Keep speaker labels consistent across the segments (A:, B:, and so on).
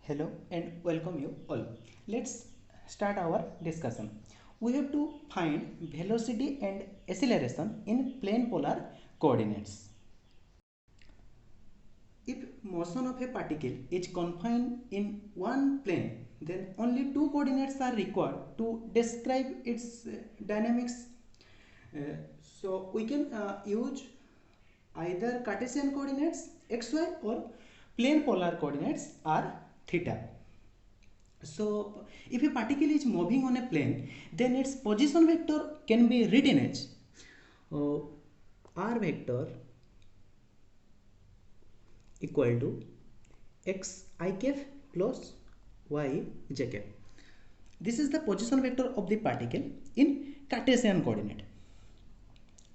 A: Hello and welcome you all. Let's start our discussion. We have to find velocity and acceleration in plane polar coordinates. If motion of a particle is confined in one plane, then only two coordinates are required to describe its dynamics. So we can use either Cartesian coordinates xy or plane polar coordinates r theta. So if a particle is moving on a plane, then its position vector can be written as r vector equal to x I cap plus y j cap. This is the position vector of the particle in Cartesian coordinate.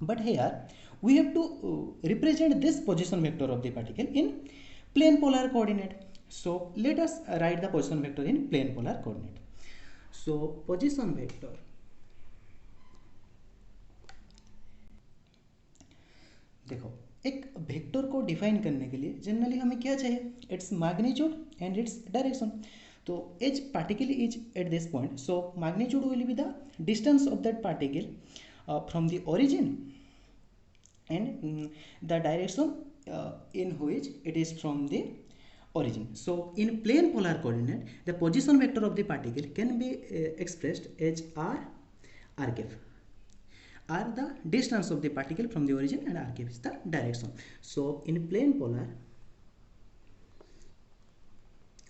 A: But here we have to represent this position vector of the particle in plane polar coordinate. So let us write the position vector in plane polar coordinate. So position vector देखो, एक vector को define करने के लिए generally हमें क्या चाहिए? Its magnitude and its direction. तो as particle is at this point, so magnitude will be the distance of that particle from the origin and the direction in which it is from the origin. So in plane polar coordinate, the position vector of the particle can be expressed as r cap. R the distance of the particle from the origin and r cap is the direction. So in plane polar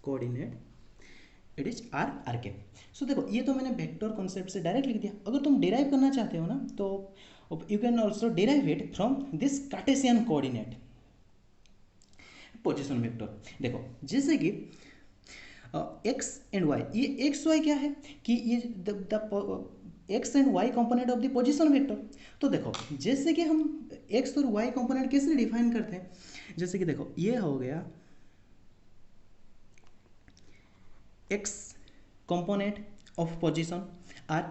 A: coordinate it is r cap. So देखो, ये तो मैंने vector concept से direct लिख दिया. अगर तुम derive करना चाहते हो ना, तो you can also derive it from this Cartesian coordinate position vector. देखो, जैसे कि x and y, ये x y क्या है कि ये the x and y component of the position vector. तो देखो, जैसे कि हम x और y component कैसे डिफाइन करते हैं, जैसे कि देखो ये हो गया x component of position r,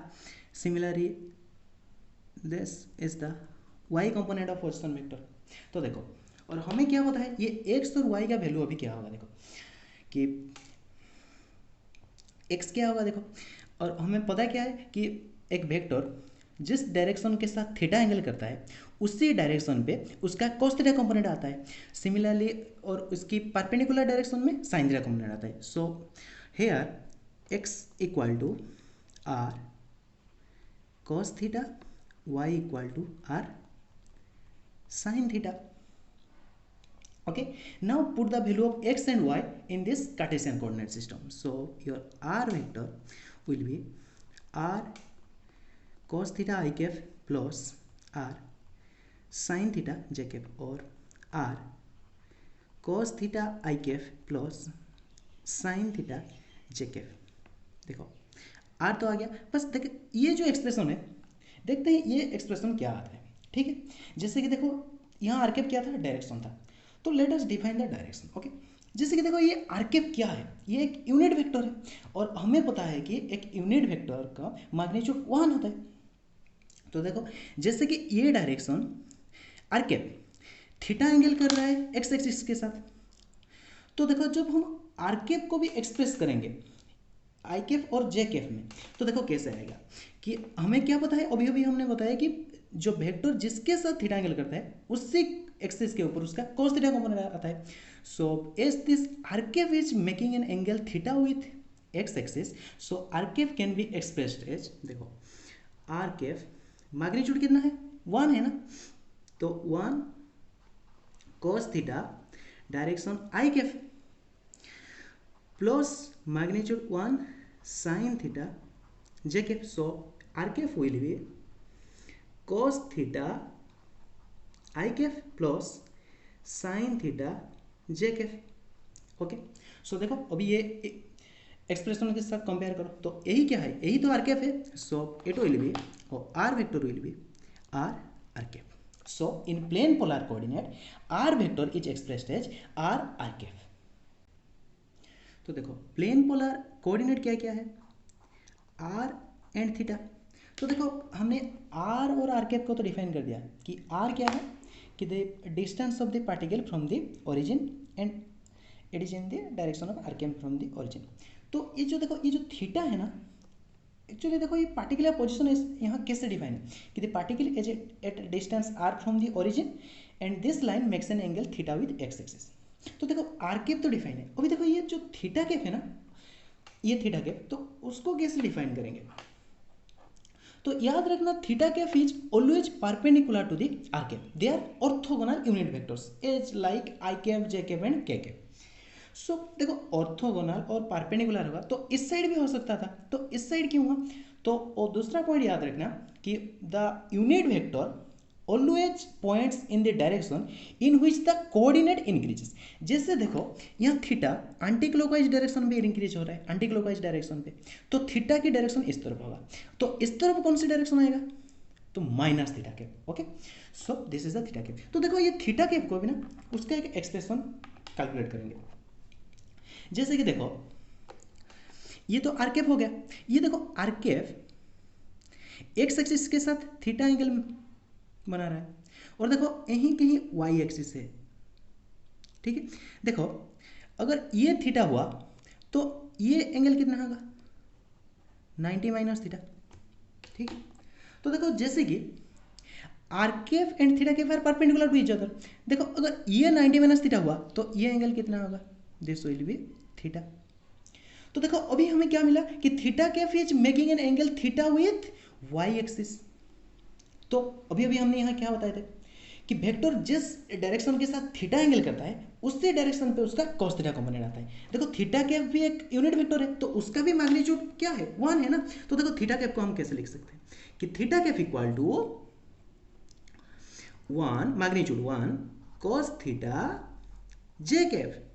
A: similarly this is the y component of position vector. तो देखो, और हमें क्या पता है ये x और y का वैल्यू अभी क्या होगा. देखो कि x क्या होगा, देखो, और हमें पता क्या है कि एक वेक्टर जिस डायरेक्शन के साथ थीटा एंगल करता है उसी डायरेक्शन पे उसका cos थीटा कंपोनेंट आता है. सिमिलरली और उसकी परपेंडिकुलर डायरेक्शन में sin थीटा कंपोनेंट आता है. So here x equal to r cos theta, y equal to r sin theta. Okay, now put the value of x and y in this Cartesian coordinate system. So your r vector will be r cos theta I cap plus r sin theta j cap, or r cos theta I cap plus sin theta j cap. देखो r तो आ गया, बस देख ये जो expression है, देखते हैं ये एक्सप्रेशन क्या आता है. ठीक है, जैसे कि देखो यहाँ आर कैप क्या था, डायरेक्शन था. तो let us define the direction. Okay, जैसे कि देखो ये आर कैप क्या है, ये एक यूनिट वेक्टर है और हमें पता है कि एक यूनिट वेक्टर का मैग्नीट्यूड 1 होता है. तो देखो, जैसे कि ये direction r cap theta angle कर रहा है एक्स एक्सिस के साथ. तो देखो, जब हम आर कैप को भी एक्सप्रेस करेंगे आई कैफ और जे कैफ में, तो देखो कैसे आएगा कि हमें क्या पता है, अभी अभी हमने बताया कि जो वेक्टर जिसके साथ थीटा एंगल करता है उसी एक्सिस के ऊपर उसका cos थीटा कंपोनेंट आता है. So as this r cap is making an angle theta with x axis, so r cap can be expressed as, देखो आर कैफ मैग्नीट्यूड कितना है, 1 है ना, तो 1 cos theta direction i cap plus magnitude 1 sin theta j cap. So r cap will be cos theta I cap plus sin theta j cap. Okay, so देखो अभी ये expression के साथ कंपेयर करो, तो यही क्या है, यही तो आर कैप है. सो इट विल बी, और r vector will be r cap. So in plane polar coordinate r vector is expressed as r cap. तो देखो प्लेन पोलर कोऑर्डिनेट क्या क्या है, आर एंड थीटा. तो देखो हमने आर और आर कैप को तो डिफाइन कर दिया कि आर क्या है कि the distance of the particle from the origin and it is in the direction of r cap from the origin. तो ये जो देखो ये जो थीटा है ना, एक्चुअली देखो ये पार्टिकुलर पोजिशन यहाँ कैसे डिफाइन है कि the particle is at distance r from the origin and this line makes an angle theta with x axis. तो देखो आर कैप तो डिफाइन है, अभी देखो ये जो थीटा कैप है ना, ये थीटा कैप, तो उसको कैसे डिफाइन करेंगे। तो याद रखना theta cap is always perpendicular to the are cap, they are orthogonal unit vectors as like i cap, J cap and k cap. So देखो ऑर्थोगोनल और परपेंडिकुलर होगा तो इस साइड भी हो सकता था, तो इस साइड क्यों हुआ। तो और दूसरा पॉइंट याद रखना कि the unit vector always points in the direction in which the coordinate increases. जैसे देखो यहाँ थीटा एंटी क्लॉकवाइज डायरेक्शन में इंक्रीज हो रहा है, एंटी क्लॉकवाइज डायरेक्शन पे, तो थीटा की डायरेक्शन इस तरफ होगा, तो इस तरफ कौन सी डायरेक्शन आएगा, तो minus theta cap. Okay, so this is the theta cap. तो देखो ये थीटा कैप को भी ना उसका एक एक्सप्रेशन कैलकुलेट करेंगे। जैसे कि देखो ये तो आर कैप हो गया, ये देखो आर कैप एक्स एक्सिस के साथ थीटा एंगल बना रहा है, और देखो यहीं कहीं वाई एक्सिस है, ठीक है। देखो अगर ये थीटा हुआ तो ये एंगल कितना होगा, 90 माइनस थीटा, ठीक है। तो देखो जैसे कि r cap and theta cap are perpendicular to each other, देखो अगर ये 90 माइनस थीटा हुआ तो ये एंगल कितना होगा, दिस विल बी थीटा। तो देखो अभी हमें क्या मिला कि theta cap is making an angle theta with y axis. तो अभी अभी हमने यहाँ क्या बताए थे कि वेक्टर जिस डायरेक्शन के साथ थीटा एंगल करता है उसी डायरेक्शन पे उसका cos थीटा कंपोनेंट आता है। देखो थीटा कैप भी एक यूनिट वेक्टर है तो उसका भी मैग्नीट्यूड क्या है, 1 है ना। तो देखो थीटा कैप को हम कैसे लिख सकते हैं कि theta cap equal to 1 magnitude 1 cos theta j cap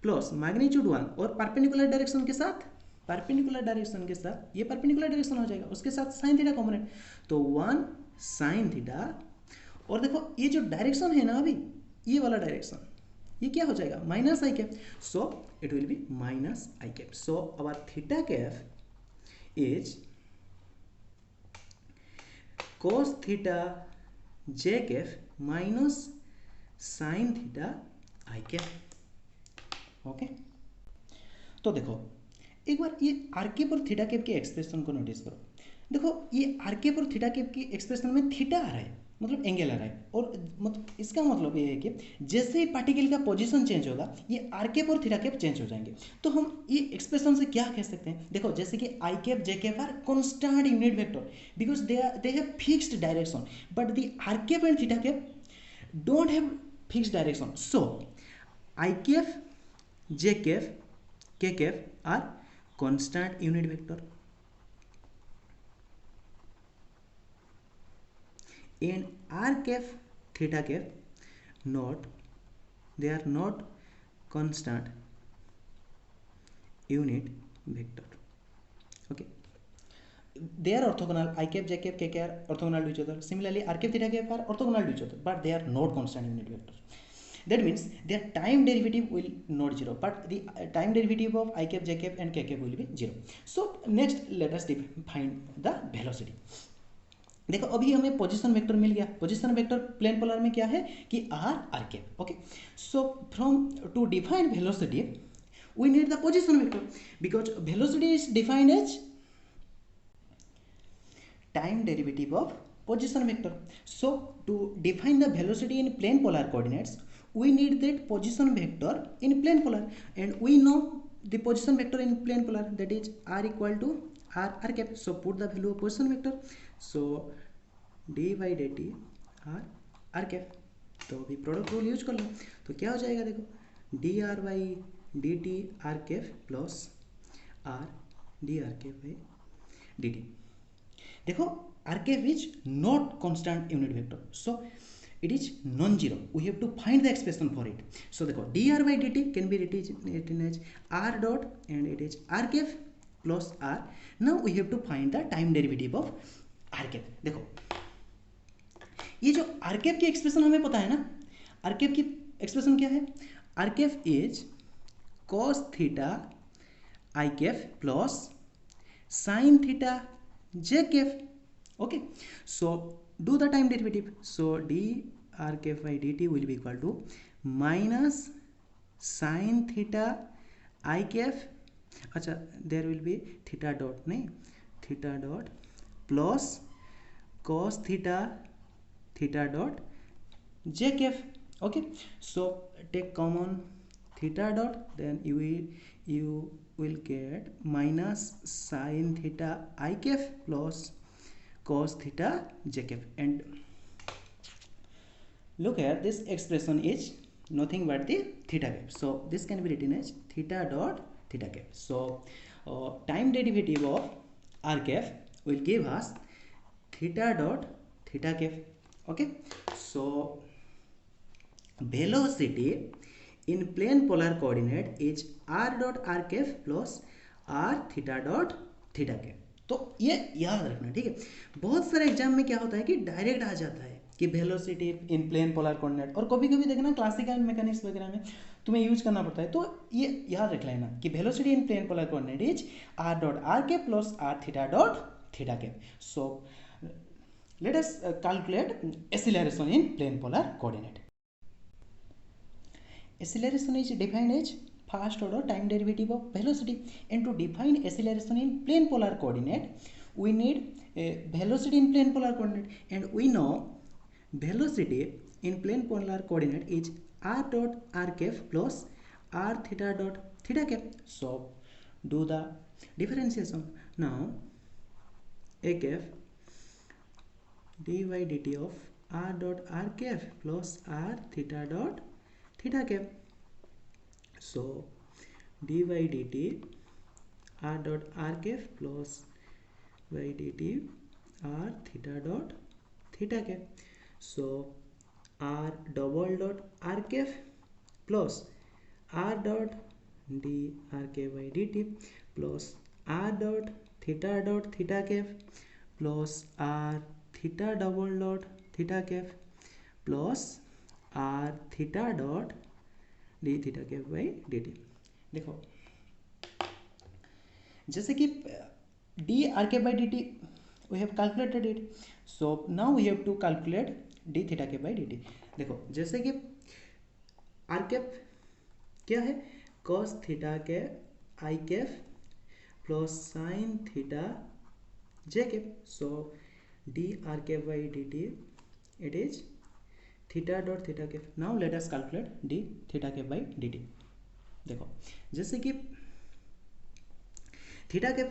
A: plus magnitude 1 और परपेंडिकुलर डायरेक्शन के साथ ये परपेंडिकुलर डायरेक्शन हो जाएगा उसके साथ साइन थीटा कंपोनेंट, तो 1 साइन थीटा। और देखो ये जो डायरेक्शन है ना अभी ये वाला डायरेक्शन ये क्या हो जाएगा, minus i cap, so it will be minus i cap. So our theta cap is cos theta j cap minus sine theta i cap. Okay, तो देखो एक बार ये आर कैप और थीटा कैप के एक्सप्रेशन को नोटिस करो। देखो ये आर कैप और थीटा कैप की एक्सप्रेशन में थीटा आ रहा है, मतलब एंगल आ रहा है, और मतलब इसका मतलब ये है कि जैसे ही पार्टिकल का पोजीशन चेंज होगा ये आर कैप और थीटा कैप चेंज हो जाएंगे। तो हम ये एक्सप्रेशन से क्या कह सकते हैं, देखो जैसे कि I cap J cap are constant unit vector because they have fixed direction, but the are cap and theta cap don't have fixed direction. So I cap J cap K cap are constant unit vector and r cap theta cap they are not constant unit vector. Okay, they are orthogonal, I cap j cap k cap are orthogonal to each other, similarly r cap theta cap are orthogonal to each other but they are not constant unit vector. That means their time derivative will not 0 but the time derivative of I cap j cap and k cap will be 0. So next let us find the velocity. देखो अभी हमें position vector मिल गया, position vector plane polar में क्या है कि r cap. Okay, so from to define velocity we need the position vector because velocity is defined as time derivative of position vector. So to define the velocity in plane polar coordinates we need that position vector in plane polar and we know the position vector in plane polar that is r equal to r cap. So put the value of position vector, so d by dt r cap। तो अभी product rule use कर लो तो क्या हो जाएगा, देखो D R by D T R cap plus R D R cap by D T. देखो are cap is not constant unit vector so it is non-zero, we have to find the expression for it. So देखो dr by dt can be written as r dot and it is r cap plus r. Now we have to find the time derivative of r cap. देखो ये जो r cap की expression हमें पता है ना, r cap की expression क्या है, r cap is cos theta i cap plus sin theta j cap. Okay, so do the time derivative, so d r cap by dt will be equal to minus sine theta I cap, अच्छा there will be theta dot, नहीं theta dot plus cos theta theta dot J cap. Okay, so take common theta dot, then you will get minus sin theta I cap plus cos theta j cap. And look here, this expression is nothing but the theta cap, so this can be written as theta dot theta cap. So time derivative of r cap will give us theta dot theta cap. Okay, so velocity in plane polar coordinate is r dot r cap plus r theta dot theta cap. तो ये याद रखना, ठीक है. बहुत सारे exam में क्या होता है कि डायरेक्ट आ जाता है कि velocity in plane polar coordinate, और कभी कभी देखना क्लासिकल मैकेनिक्स वगैरह में तुम्हें यूज करना पड़ता है. तो ये याद रख लेना कि velocity in plane polar coordinate is r dot r cap plus r theta dot theta cap. So let us calculate acceleration in plane polar coordinate. Acceleration is defined as first order time derivative of velocity, and to define acceleration in plane polar coordinate we need a velocity in plane polar coordinate, and we know velocity in plane polar coordinate is r dot r cap plus r theta dot theta cap. So do the differentiation. Now a cap dy dt of r dot r cap plus r theta dot theta cap. So dy dt r dot r cap plus y dt r theta dot theta cap. So r double dot r cap plus r dot d r cap by dt plus r dot theta cap plus r theta double dot theta cap plus r theta dot d theta cap by dt. देखो जैसे कि d r cap by dt we have calculated it, so now we have to calculate d theta cap by dt. देखो जैसे कि r cap क्या है, cos theta के i cap plus sin theta j cap. So d r cap by dt it is theta dot theta cap. Now let us calculate d theta cap by D T. देखो जैसे कि theta cap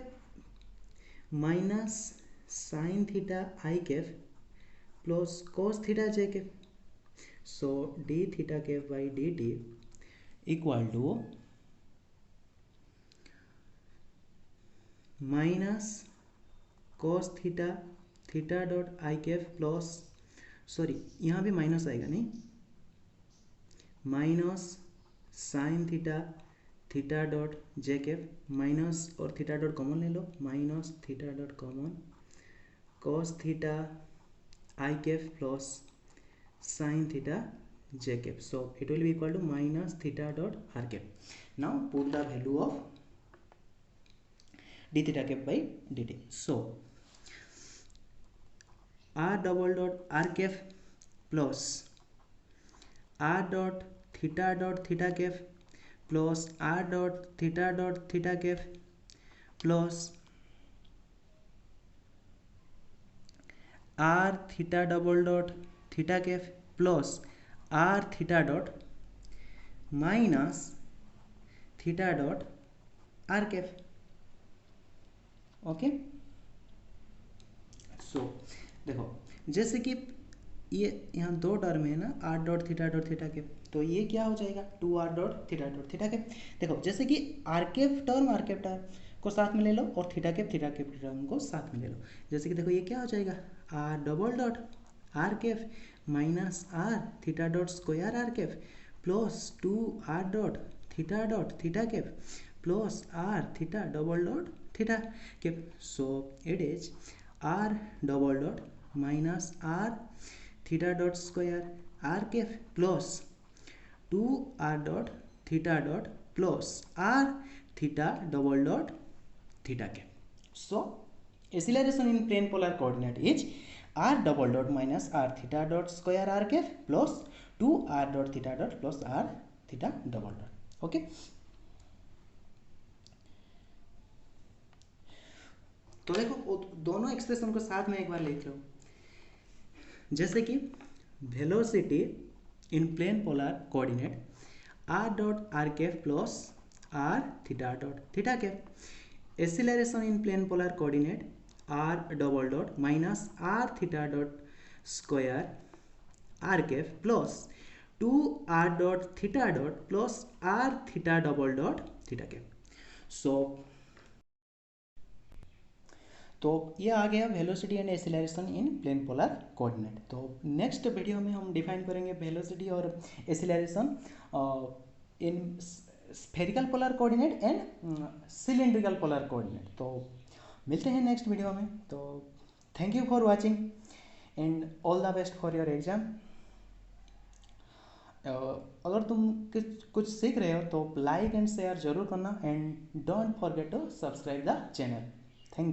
A: minus sine theta i cap plus cos theta j cap. So d theta cap by D t equal to minus cos theta theta dot i cap plus, sorry यहाँ भी minus आएगा नहीं, minus sine theta theta dot j cap, minus और theta dot common ले लो, minus theta dot common cos theta i cap plus sine theta j cap. So it will be equal to minus theta dot r cap. Now put the value of d theta cap by D t. So r double dot r cap plus r dot theta cap plus r dot theta cap plus r theta double dot theta cap plus r theta dot minus theta dot r cap. Okay so देखो जैसे कि ये यहाँ दो term है ना, are dot theta cap, तो ये क्या हो जाएगा, two r dot theta cap. देखो जैसे कि आर कैप टर्म को साथ में ले लो और थीटा कैप टर्म को साथ में ले लो. जैसे कि देखो ये क्या हो जाएगा, r double dot r cap minus r theta dot square r cap plus two r dot theta cap plus r theta double dot theta cap. So it is r double dot minus r theta dot square r cap plus 2r dot theta dot plus r theta double dot theta cap. So acceleration in plane polar coordinate is r double dot minus r theta dot square r cap plus 2r dot theta dot plus r theta double dot. Okay, तो देखो दोनों expression को साथ में एक बार लिख लो। जैसे कि velocity in plane polar coordinate r dot r cap plus r theta dot theta cap, acceleration in plane polar coordinate r double dot minus r theta dot square r cap plus 2 r dot theta dot plus r theta double dot theta cap. So तो ये आ गया velocity and acceleration in plane polar coordinate. तो next video में हम define करेंगे velocity और acceleration in spherical polar coordinate and cylindrical polar coordinate. तो मिलते हैं नेक्स्ट वीडियो में। तो thank you for watching and all the best for your exam. अगर तुम कुछ सीख रहे हो तो लाइक एंड शेयर जरूर करना and don't forget to subscribe the channel.